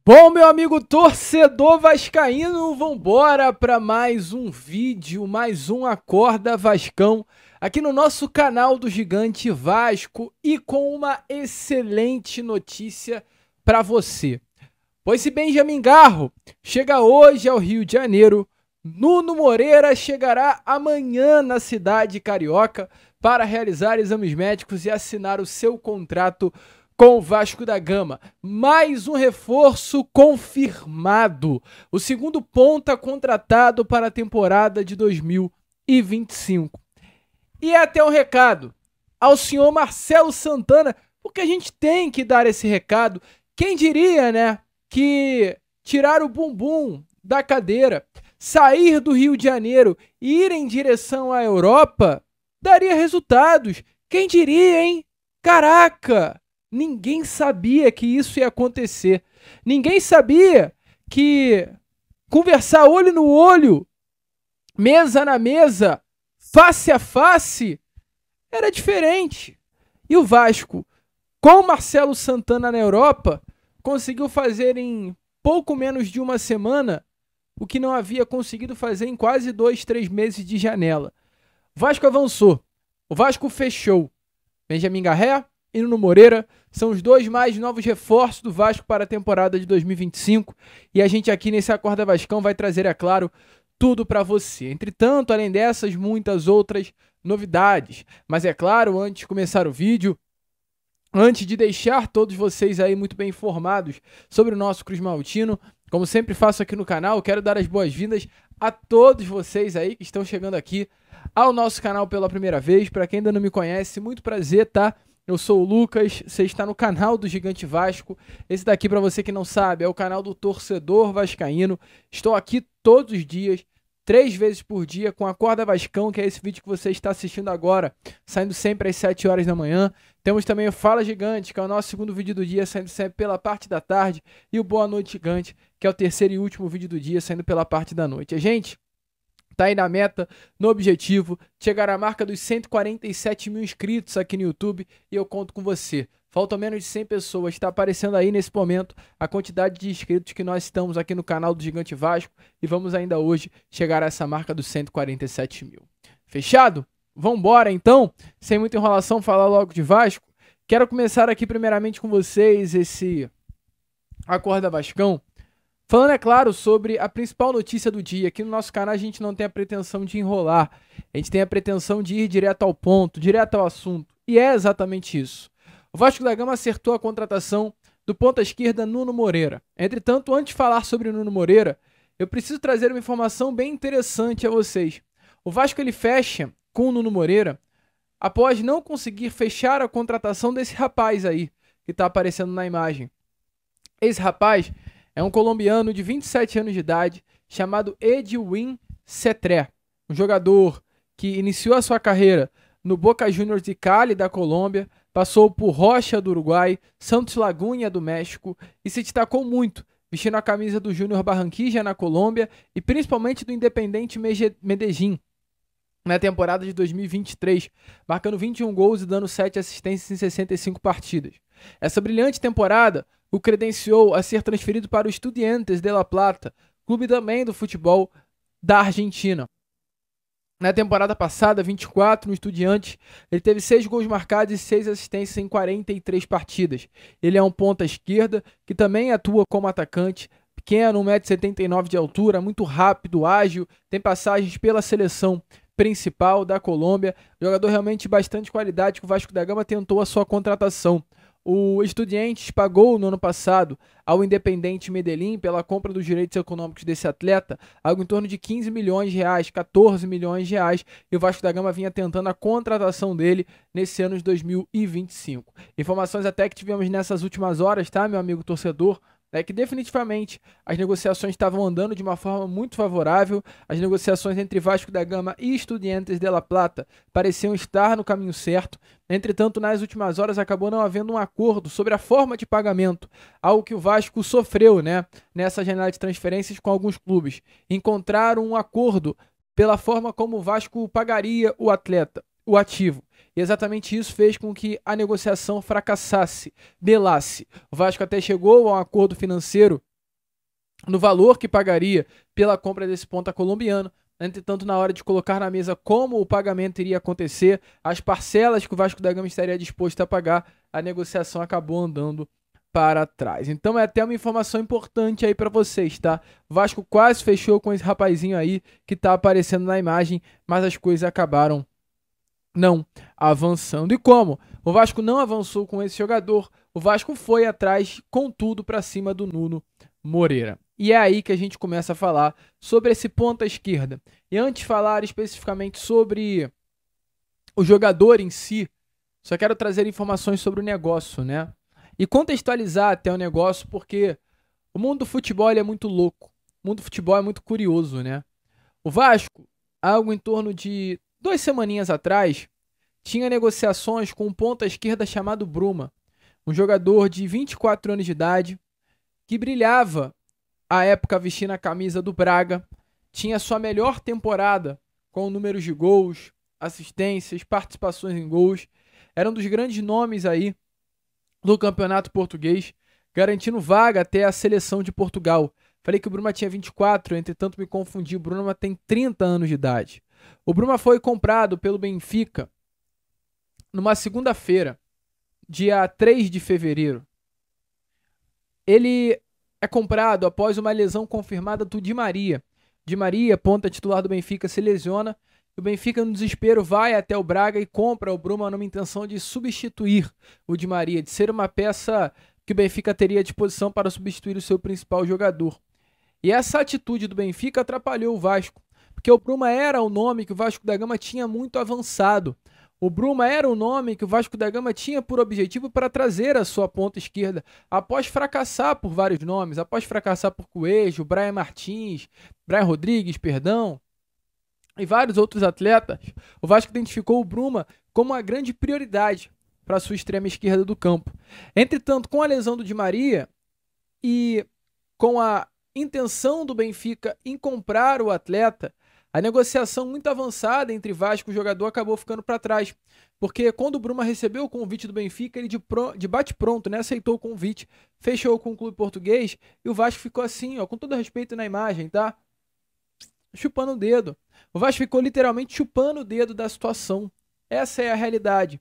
Bom, meu amigo torcedor vascaíno, vambora para mais um vídeo, mais um Acorda Vascão, aqui no nosso canal do Gigante Vasco e com uma excelente notícia para você. Pois se Benjamin Garro chega hoje ao Rio de Janeiro, Nuno Moreira chegará amanhã na cidade carioca para realizar exames médicos e assinar o seu contrato com o Vasco da Gama. Mais um reforço confirmado. O segundo ponta contratado para a temporada de 2025. E até um recado ao senhor Marcelo Santana, porque a gente tem que dar esse recado. Quem diria, né, que tirar o bumbum da cadeira, sair do Rio de Janeiro e ir em direção à Europa daria resultados. Quem diria, hein? Caraca! Ninguém sabia que isso ia acontecer. Ninguém sabia que conversar olho no olho, mesa na mesa, face a face, era diferente. E o Vasco, com o Marcelo Santana na Europa, conseguiu fazer em pouco menos de uma semana o que não havia conseguido fazer em quase 2, 3 meses de janela. O Vasco avançou. O Vasco fechou. Benjamin Garré e Nuno Moreira são os dois mais novos reforços do Vasco para a temporada de 2025 e a gente aqui nesse Acorda Vascão vai trazer, é claro, tudo para você. Entretanto, além dessas, muitas outras novidades. Mas é claro, antes de começar o vídeo, antes de deixar todos vocês aí muito bem informados sobre o nosso Cruz Maltino, como sempre faço aqui no canal, quero dar as boas-vindas a todos vocês aí que estão chegando aqui ao nosso canal pela primeira vez. Para quem ainda não me conhece, muito prazer, tá? Eu sou o Lucas, você está no canal do Gigante Vasco. Esse daqui, para você que não sabe, é o canal do torcedor vascaíno. Estou aqui todos os dias, 3 vezes por dia, com Acorda Vascão, que é esse vídeo que você está assistindo agora, saindo sempre às 7 horas da manhã. Temos também o Fala Gigante, que é o nosso segundo vídeo do dia, saindo sempre pela parte da tarde. E o Boa Noite Gigante, que é o terceiro e último vídeo do dia, saindo pela parte da noite. A gente tá aí na meta, no objetivo, chegar à marca dos 147 mil inscritos aqui no YouTube e eu conto com você. Faltam menos de 100 pessoas, está aparecendo aí nesse momento a quantidade de inscritos que nós estamos aqui no canal do Gigante Vasco e vamos ainda hoje chegar a essa marca dos 147 mil. Fechado? Vambora então, sem muita enrolação, falar logo de Vasco. Quero começar aqui primeiramente com vocês esse Acorda Vascão, falando, é claro, sobre a principal notícia do dia. Aqui no nosso canal a gente não tem a pretensão de enrolar, a gente tem a pretensão de ir direto ao ponto, direto ao assunto. E é exatamente isso. O Vasco da Gama acertou a contratação do ponta esquerda Nuno Moreira. Entretanto, antes de falar sobre o Nuno Moreira, eu preciso trazer uma informação bem interessante a vocês. O Vasco ele fecha com o Nuno Moreira após não conseguir fechar a contratação desse rapaz aí, que está aparecendo na imagem. Esse rapaz é um colombiano de 27 anos de idade, chamado Edwin Cetré, um jogador que iniciou a sua carreira no Boca Juniors de Cali, da Colômbia, passou por Rocha, do Uruguai, Santos Laguna, do México, e se destacou muito, vestindo a camisa do Júnior Barranquilla, na Colômbia, e principalmente do Independiente Medellín, na temporada de 2023, marcando 21 gols e dando 7 assistências em 65 partidas. Essa brilhante temporada o credenciou a ser transferido para o Estudiantes de La Plata, clube também do futebol da Argentina. Na temporada passada, 24, no Estudiantes, ele teve 6 gols marcados e 6 assistências em 43 partidas. Ele é um ponta esquerda que também atua como atacante, pequeno, 1,79 m de altura, muito rápido, ágil, tem passagens pela seleção principal da Colômbia, jogador realmente de bastante qualidade que o Vasco da Gama tentou a sua contratação. O Estudiantes pagou no ano passado ao Independiente Medellín pela compra dos direitos econômicos desse atleta algo em torno de 15 milhões de reais, 14 milhões de reais, e o Vasco da Gama vinha tentando a contratação dele nesse ano de 2025. Informações até que tivemos nessas últimas horas, tá, meu amigo torcedor? É que definitivamente as negociações estavam andando de uma forma muito favorável, as negociações entre Vasco da Gama e Estudiantes de La Plata pareciam estar no caminho certo. Entretanto, nas últimas horas acabou não havendo um acordo sobre a forma de pagamento, algo que o Vasco sofreu, né, nessa janela de transferências com alguns clubes. Encontraram um acordo pela forma como o Vasco pagaria o atleta, o ativo. E exatamente isso fez com que a negociação fracassasse, delasse. O Vasco até chegou a um acordo financeiro no valor que pagaria pela compra desse ponta colombiano. Entretanto, na hora de colocar na mesa como o pagamento iria acontecer, as parcelas que o Vasco da Gama estaria disposto a pagar, a negociação acabou andando para trás. Então é até uma informação importante aí para vocês, tá? O Vasco quase fechou com esse rapazinho aí que tá aparecendo na imagem, mas as coisas acabaram não avançando. E como o Vasco não avançou com esse jogador, o Vasco foi atrás com tudo para cima do Nuno Moreira. E é aí que a gente começa a falar sobre esse ponta esquerda. E antes de falar especificamente sobre o jogador em si, só quero trazer informações sobre o negócio, né? E contextualizar até o negócio, porque o mundo do futebol ele é muito louco. O mundo do futebol é muito curioso, né? O Vasco, algo em torno de 2 semaninhas atrás, tinha negociações com um ponta esquerda chamado Bruma, um jogador de 24 anos de idade, que brilhava à época vestindo a camisa do Braga, tinha sua melhor temporada com números de gols, assistências, participações em gols, era um dos grandes nomes aí do campeonato português, garantindo vaga até a seleção de Portugal. Falei que o Bruma tinha 24, entretanto me confundi, o Bruma tem 30 anos de idade. O Bruma foi comprado pelo Benfica numa segunda-feira, dia 3 de fevereiro. Ele é comprado após uma lesão confirmada do Di Maria. Di Maria, ponta titular do Benfica, se lesiona. O Benfica, no desespero, vai até o Braga e compra o Bruma numa intenção de substituir o Di Maria, de ser uma peça que o Benfica teria à disposição para substituir o seu principal jogador. E essa atitude do Benfica atrapalhou o Vasco, porque o Bruma era o nome que o Vasco da Gama tinha muito avançado. O Bruma era o nome que o Vasco da Gama tinha por objetivo para trazer a sua ponta esquerda, após fracassar por vários nomes, após fracassar por Coelho, Brian Martins, Brian Rodrigues, perdão, e vários outros atletas. O Vasco identificou o Bruma como uma grande prioridade para a sua extrema esquerda do campo. Entretanto, com a lesão do Di Maria e com a intenção do Benfica em comprar o atleta, a negociação muito avançada entre Vasco e o jogador acabou ficando para trás, porque quando o Bruma recebeu o convite do Benfica, ele de bate-pronto, né, aceitou o convite, fechou com o clube português e o Vasco ficou assim, ó, com todo respeito na imagem, tá? Chupando o dedo. O Vasco ficou literalmente chupando o dedo da situação. Essa é a realidade.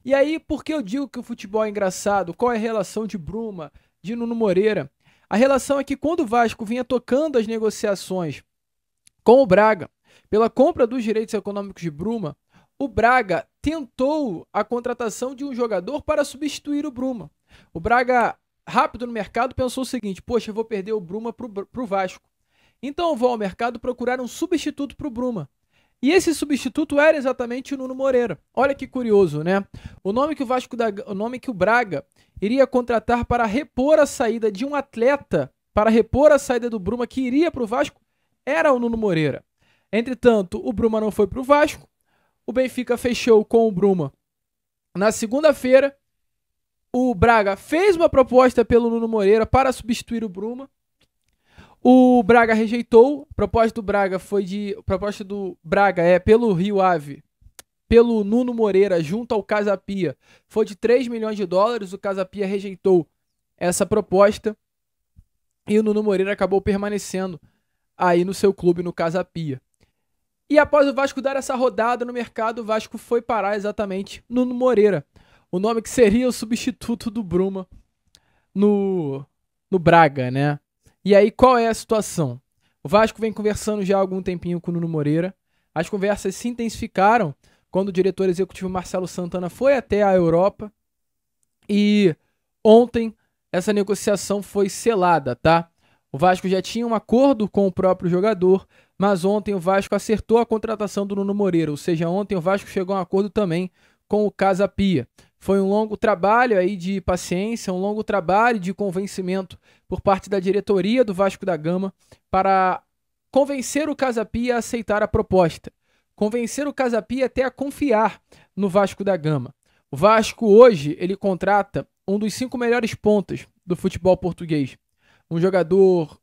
E aí, por que eu digo que o futebol é engraçado? Qual é a relação de Bruma, de Nuno Moreira? A relação é que quando o Vasco vinha tocando as negociações com o Braga, pela compra dos direitos econômicos de Bruma, o Braga tentou a contratação de um jogador para substituir o Bruma. O Braga, rápido no mercado, pensou o seguinte: poxa, eu vou perder o Bruma para o Vasco. Então eu vou ao mercado procurar um substituto para o Bruma. E esse substituto era exatamente o Nuno Moreira. Olha que curioso, né? O nome que o Braga iria contratar para repor a saída de um atleta, para repor a saída do Bruma que iria para o Vasco, era o Nuno Moreira. Entretanto, o Bruma não foi para o Vasco. O Benfica fechou com o Bruma na segunda-feira. O Braga fez uma proposta pelo Nuno Moreira para substituir o Bruma. O Braga rejeitou. A proposta do Braga é pelo Rio Ave, pelo Nuno Moreira junto ao Casa Pia. Foi de 3 milhões de dólares. O Casa Pia rejeitou essa proposta e o Nuno Moreira acabou permanecendo aí no seu clube, no Casa Pia. E após o Vasco dar essa rodada no mercado, o Vasco foi parar exatamente no Nuno Moreira, o nome que seria o substituto do Bruma no Braga, né? E aí, qual é a situação? O Vasco vem conversando já há algum tempinho com o Nuno Moreira. As conversas se intensificaram quando o diretor executivo Marcelo Santana foi até a Europa. E ontem essa negociação foi selada, tá? O Vasco já tinha um acordo com o próprio jogador, mas ontem o Vasco acertou a contratação do Nuno Moreira, ou seja, ontem o Vasco chegou a um acordo também com o Casa Pia. Foi um longo trabalho aí de paciência, um longo trabalho de convencimento por parte da diretoria do Vasco da Gama para convencer o Casa Pia a aceitar a proposta, convencer o Casa Pia até a confiar no Vasco da Gama. O Vasco hoje ele contrata um dos 5 melhores pontas do futebol português, um jogador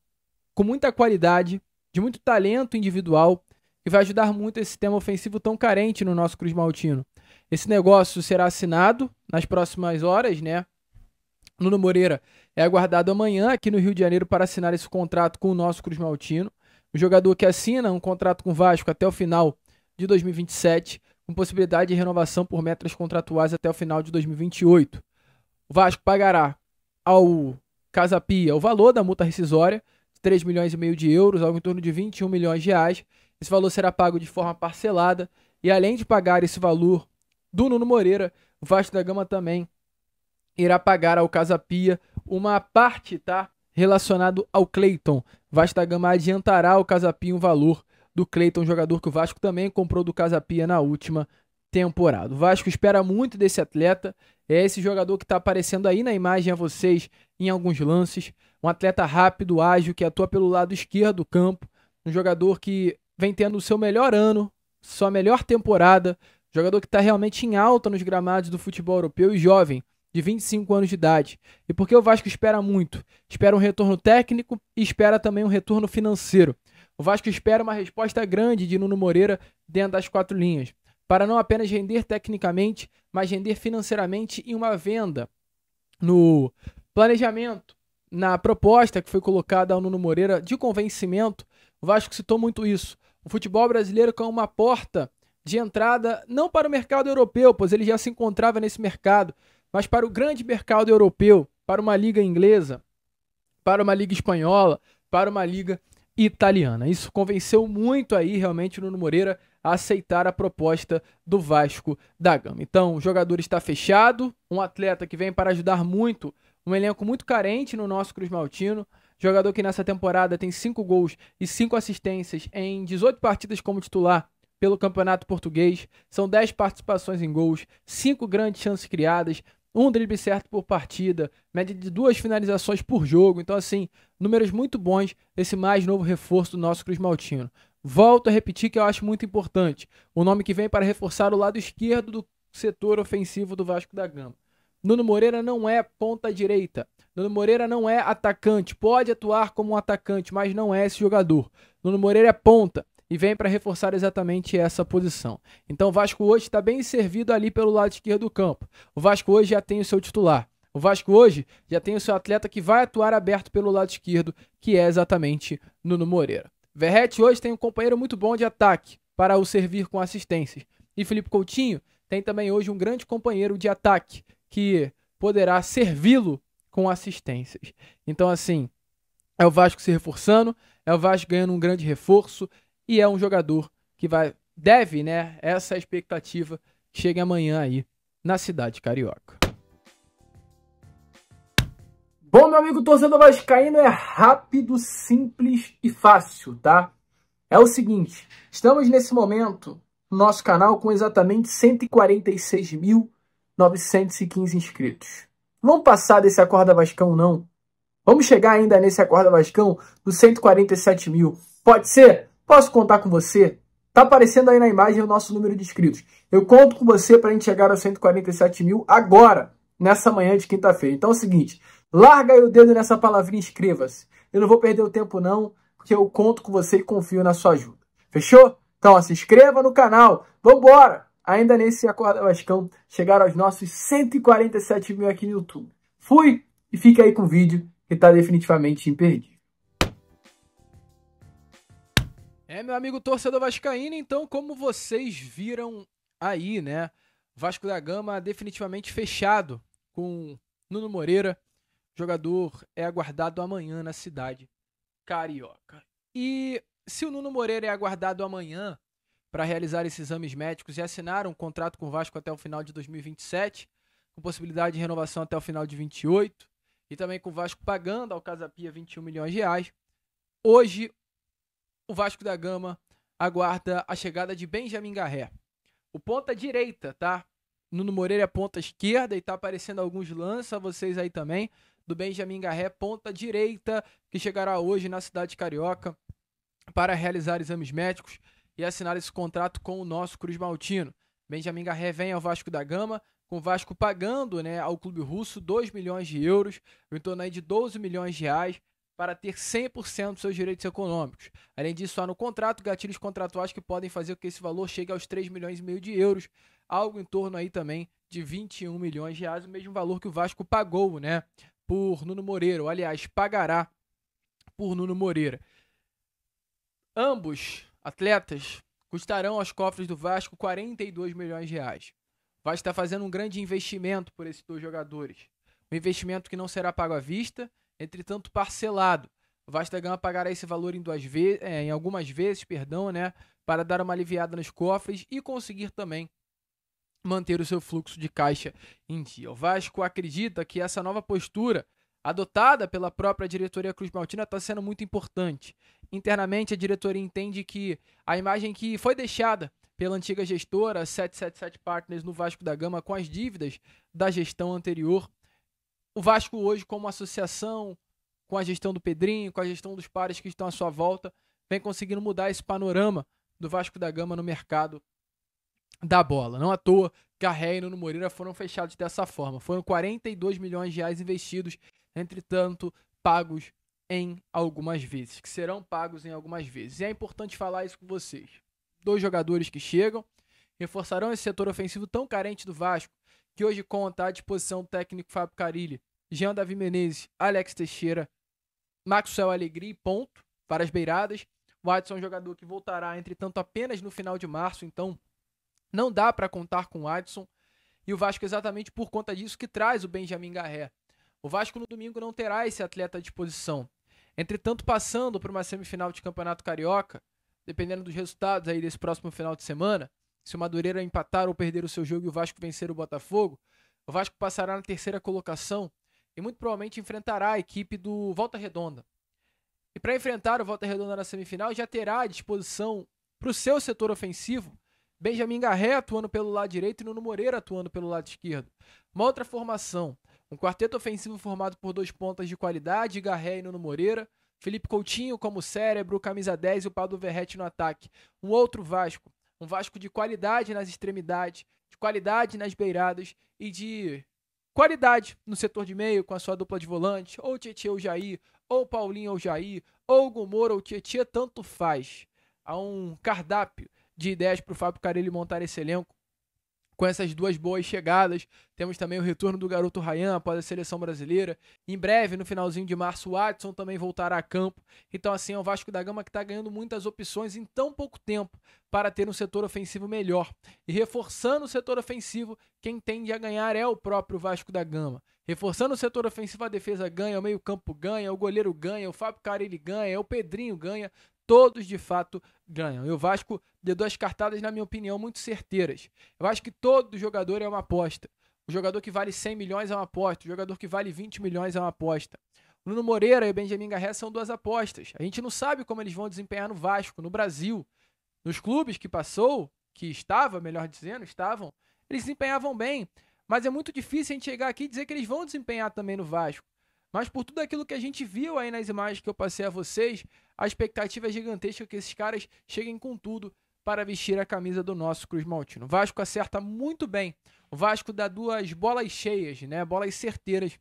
com muita qualidade, de muito talento individual, que vai ajudar muito esse sistema ofensivo tão carente no nosso Cruz Maltino. Esse negócio será assinado nas próximas horas, né? Nuno Moreira é aguardado amanhã aqui no Rio de Janeiro para assinar esse contrato com o nosso Cruz Maltino. O jogador que assina um contrato com o Vasco até o final de 2027, com possibilidade de renovação por metas contratuais até o final de 2028. O Vasco pagará ao Casa Pia o valor da multa rescisória, 3 milhões e meio de euros, algo em torno de 21 milhões de reais. Esse valor será pago de forma parcelada e, além de pagar esse valor do Nuno Moreira, o Vasco da Gama também irá pagar ao Casa Pia uma parte, tá, relacionado ao Cleiton. O Vasco da Gama adiantará ao Casa Pia um valor do Cleiton, jogador que o Vasco também comprou do Casa Pia na última temporada. O Vasco espera muito desse atleta, é esse jogador que está aparecendo aí na imagem a vocês em alguns lances, um atleta rápido, ágil, que atua pelo lado esquerdo do campo, um jogador que vem tendo o seu melhor ano, sua melhor temporada, jogador que está realmente em alta nos gramados do futebol europeu e jovem, de 25 anos de idade. E porque o Vasco espera muito? Espera um retorno técnico e espera também um retorno financeiro. O Vasco espera uma resposta grande de Nuno Moreira dentro das 4 linhas, para não apenas render tecnicamente, mas render financeiramente em uma venda. No planejamento, na proposta que foi colocada ao Nuno Moreira de convencimento, o Vasco citou muito isso. O futebol brasileiro como uma porta de entrada não para o mercado europeu, pois ele já se encontrava nesse mercado, mas para o grande mercado europeu, para uma liga inglesa, para uma liga espanhola, para uma liga italiana. Isso convenceu muito aí realmente o Nuno Moreira a aceitar a proposta do Vasco da Gama. Então, o jogador está fechado, um atleta que vem para ajudar muito, um elenco muito carente no nosso Cruz Maltino, jogador que nessa temporada tem 5 gols e 5 assistências em 18 partidas como titular pelo Campeonato Português, são 10 participações em gols, 5 grandes chances criadas, 1 drible certo por partida, média de 2 finalizações por jogo. Então, assim, números muito bons, esse mais novo reforço do nosso Cruz Maltino. Volto a repetir que eu acho muito importante. O nome que vem para reforçar o lado esquerdo do setor ofensivo do Vasco da Gama. Nuno Moreira não é ponta direita. Nuno Moreira não é atacante. Pode atuar como um atacante, mas não é esse jogador. Nuno Moreira é ponta e vem para reforçar exatamente essa posição. Então o Vasco hoje está bem servido ali pelo lado esquerdo do campo. O Vasco hoje já tem o seu titular. O Vasco hoje já tem o seu atleta que vai atuar aberto pelo lado esquerdo, que é exatamente Nuno Moreira. Verratti hoje tem um companheiro muito bom de ataque para o servir com assistências. E Felipe Coutinho tem também hoje um grande companheiro de ataque que poderá servi-lo com assistências. Então, assim, é o Vasco se reforçando, é o Vasco ganhando um grande reforço e é um jogador que deve, né, essa expectativa que chegue amanhã aí na cidade carioca. Bom, meu amigo torcedor vascaíno, é rápido, simples e fácil, tá? É o seguinte, estamos nesse momento no nosso canal com exatamente 146.915 inscritos. Vamos passar desse Acorda Vascão, não? Vamos chegar ainda nesse Acorda Vascão dos 147 mil. Pode ser? Posso contar com você? Tá aparecendo aí na imagem o nosso número de inscritos. Eu conto com você para a gente chegar aos 147 mil agora, nessa manhã de quinta-feira. Então é o seguinte, larga aí o dedo nessa palavrinha inscreva-se. Eu não vou perder o tempo não, porque eu conto com você e confio na sua ajuda. Fechou? Então, ó, se inscreva no canal. Vambora! Ainda nesse Acorda Vascão, chegaram aos nossos 147 mil aqui no YouTube. Fui e fique aí com o vídeo que tá definitivamente imperdível. Meu amigo torcedor vascaíno, então, como vocês viram aí, né? Vasco da Gama definitivamente fechado com Nuno Moreira. O jogador é aguardado amanhã na cidade carioca. E se o Nuno Moreira é aguardado amanhã para realizar esses exames médicos e assinar um contrato com o Vasco até o final de 2027, com possibilidade de renovação até o final de 2028, e também com o Vasco pagando ao Casa Pia 21 milhões de reais, hoje o Vasco da Gama aguarda a chegada de Benjamin Garré. O ponta direita, tá? Nuno Moreira é ponta esquerda e tá aparecendo alguns lances a vocês aí também, do Benjamin Garré, ponta direita, que chegará hoje na cidade carioca para realizar exames médicos e assinar esse contrato com o nosso Cruz Maltino. Benjamin Garré vem ao Vasco da Gama, com o Vasco pagando, né, ao clube russo 2 milhões de euros, em torno aí de 12 milhões de reais, para ter 100% dos seus direitos econômicos. Além disso, há no contrato gatilhos contratuais que podem fazer com que esse valor chegue aos 3 milhões e meio de euros, algo em torno aí também de 21 milhões de reais, o mesmo valor que o Vasco pagou, né, por Nuno Moreira, ou aliás, pagará por Nuno Moreira. Ambos atletas custarão aos cofres do Vasco 42 milhões de reais. O Vasco está fazendo um grande investimento por esses dois jogadores. Um investimento que não será pago à vista, entretanto parcelado. O Vasco da Gama pagará esse valor em algumas vezes, né, para dar uma aliviada nos cofres e conseguir também manter o seu fluxo de caixa em dia. O Vasco acredita que essa nova postura adotada pela própria diretoria cruzmaltina está sendo muito importante. Internamente, a diretoria entende que a imagem que foi deixada pela antiga gestora 777 Partners no Vasco da Gama com as dívidas da gestão anterior, o Vasco hoje, como associação, com a gestão do Pedrinho, com a gestão dos pares que estão à sua volta, vem conseguindo mudar esse panorama do Vasco da Gama no mercado da bola. Não à toa, Garré e Nuno Moreira foram fechados dessa forma. Foram 42 milhões de reais investidos, entretanto, pagos em algumas vezes, que serão pagos em algumas vezes. E é importante falar isso com vocês. Dois jogadores que chegam, reforçarão esse setor ofensivo tão carente do Vasco, que hoje conta à disposição do técnico Fábio Carille, Jean Davi Menezes, Alex Teixeira, Maxwell Alegria e ponto para as beiradas. O Adson é um jogador que voltará, entretanto, apenas no final de março, então não dá para contar com o Adson. E o Vasco, exatamente por conta disso, que traz o Benjamin Garré. O Vasco no domingo não terá esse atleta à disposição. Entretanto, passando por uma semifinal de Campeonato Carioca, dependendo dos resultados aí desse próximo final de semana, se o Madureira empatar ou perder o seu jogo e o Vasco vencer o Botafogo, o Vasco passará na terceira colocação e muito provavelmente enfrentará a equipe do Volta Redonda. E para enfrentar o Volta Redonda na semifinal, já terá à disposição para o seu setor ofensivo Benjamin Garré atuando pelo lado direito e Nuno Moreira atuando pelo lado esquerdo. Uma outra formação, um quarteto ofensivo formado por dois pontas de qualidade, Garré e Nuno Moreira, Felipe Coutinho como cérebro, camisa 10 e o Pablo Verrete no ataque. Um outro Vasco, um Vasco de qualidade nas extremidades, de qualidade nas beiradas e de qualidade no setor de meio com a sua dupla de volante, ou Tietê ou Jair, ou Paulinho ou Jair, ou Gomor ou Tietê, tanto faz. Há um cardápio de ideias para o Fábio Carille montar esse elenco com essas duas boas chegadas. Temos também o retorno do garoto Ryan após a seleção brasileira. Em breve, no finalzinho de março, o Adson também voltará a campo. Então, assim, é o Vasco da Gama que está ganhando muitas opções em tão pouco tempo para ter um setor ofensivo melhor. E reforçando o setor ofensivo, quem tende a ganhar é o próprio Vasco da Gama. Reforçando o setor ofensivo, a defesa ganha, o meio-campo ganha, o goleiro ganha, o Fábio Carille ganha, o Pedrinho ganha. Todos, de fato, ganham. E o Vasco deu duas cartadas, na minha opinião, muito certeiras. Eu acho que todo jogador é uma aposta. O jogador que vale 100 milhões é uma aposta. O jogador que vale 20 milhões é uma aposta. O Nuno Moreira e o Benjamin Garré são duas apostas. A gente não sabe como eles vão desempenhar no Vasco, no Brasil. Nos clubes que passou, estavam, eles desempenhavam bem. Mas é muito difícil a gente chegar aqui e dizer que eles vão desempenhar também no Vasco. Mas por tudo aquilo que a gente viu aí nas imagens que eu passei a vocês, a expectativa é gigantesca que esses caras cheguem com tudo para vestir a camisa do nosso cruzmaltino. O Vasco acerta muito bem. O Vasco dá duas bolas cheias, né? Bolas certeiras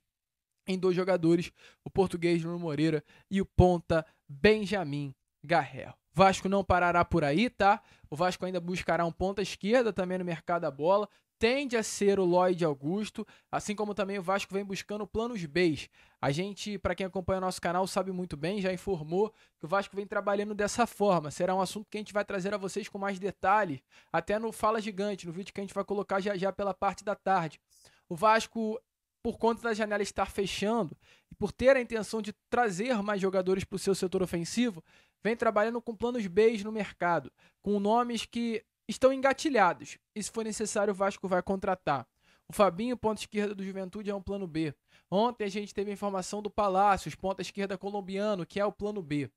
em dois jogadores, o português Nuno Moreira e o ponta Benjamin Garré. O Vasco não parará por aí, tá? O Vasco ainda buscará um ponta esquerda também no mercado da bola. Tende a ser o Lloyd Augusto, assim como também o Vasco vem buscando planos B. A gente, para quem acompanha o nosso canal, sabe muito bem, já informou que o Vasco vem trabalhando dessa forma. Será um assunto que a gente vai trazer a vocês com mais detalhes, até no Fala Gigante, no vídeo que a gente vai colocar já pela parte da tarde. O Vasco, por conta da janela estar fechando e por ter a intenção de trazer mais jogadores para o seu setor ofensivo, vem trabalhando com planos B no mercado, com nomes que estão engatilhados, e se for necessário o Vasco vai contratar. O Fabinho, ponta esquerda do Juventude, é um plano B. Ontem a gente teve a informação do Palácios, ponta esquerda colombiano, que é o plano B.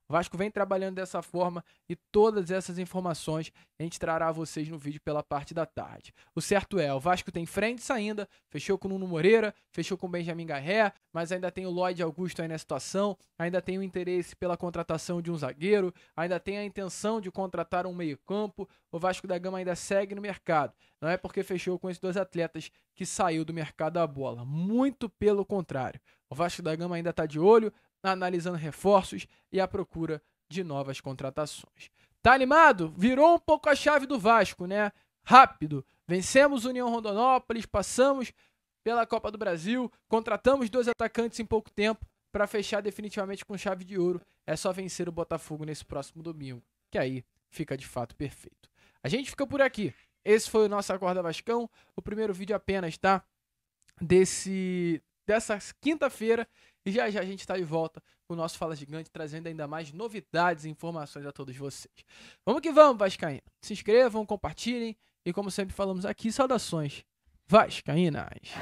O Vasco vem trabalhando dessa forma e todas essas informações a gente trará a vocês no vídeo pela parte da tarde. O certo é, o Vasco tem frentes ainda, fechou com o Nuno Moreira, fechou com o Benjamin Garré, mas ainda tem o Lloyd Augusto aí na situação, ainda tem o interesse pela contratação de um zagueiro, ainda tem a intenção de contratar um meio-campo. O Vasco da Gama ainda segue no mercado. Não é porque fechou com esses dois atletas que saiu do mercado da bola. Muito pelo contrário. O Vasco da Gama ainda está de olho, analisando reforços e à procura de novas contratações. Tá animado? Virou um pouco a chave do Vasco, né? Rápido. Vencemos União Rondonópolis, passamos pela Copa do Brasil. Contratamos 2 atacantes em pouco tempo para fechar definitivamente com chave de ouro. É só vencer o Botafogo nesse próximo domingo, que aí fica de fato perfeito. A gente fica por aqui. Esse foi o nosso Acorda Vascão, o primeiro vídeo apenas, tá? Dessa quinta-feira. E já já a gente está de volta com o nosso Fala Gigante, trazendo ainda mais novidades e informações a todos vocês. Vamos que vamos, vascaíno. Se inscrevam, compartilhem e, como sempre falamos aqui, saudações vascaínas.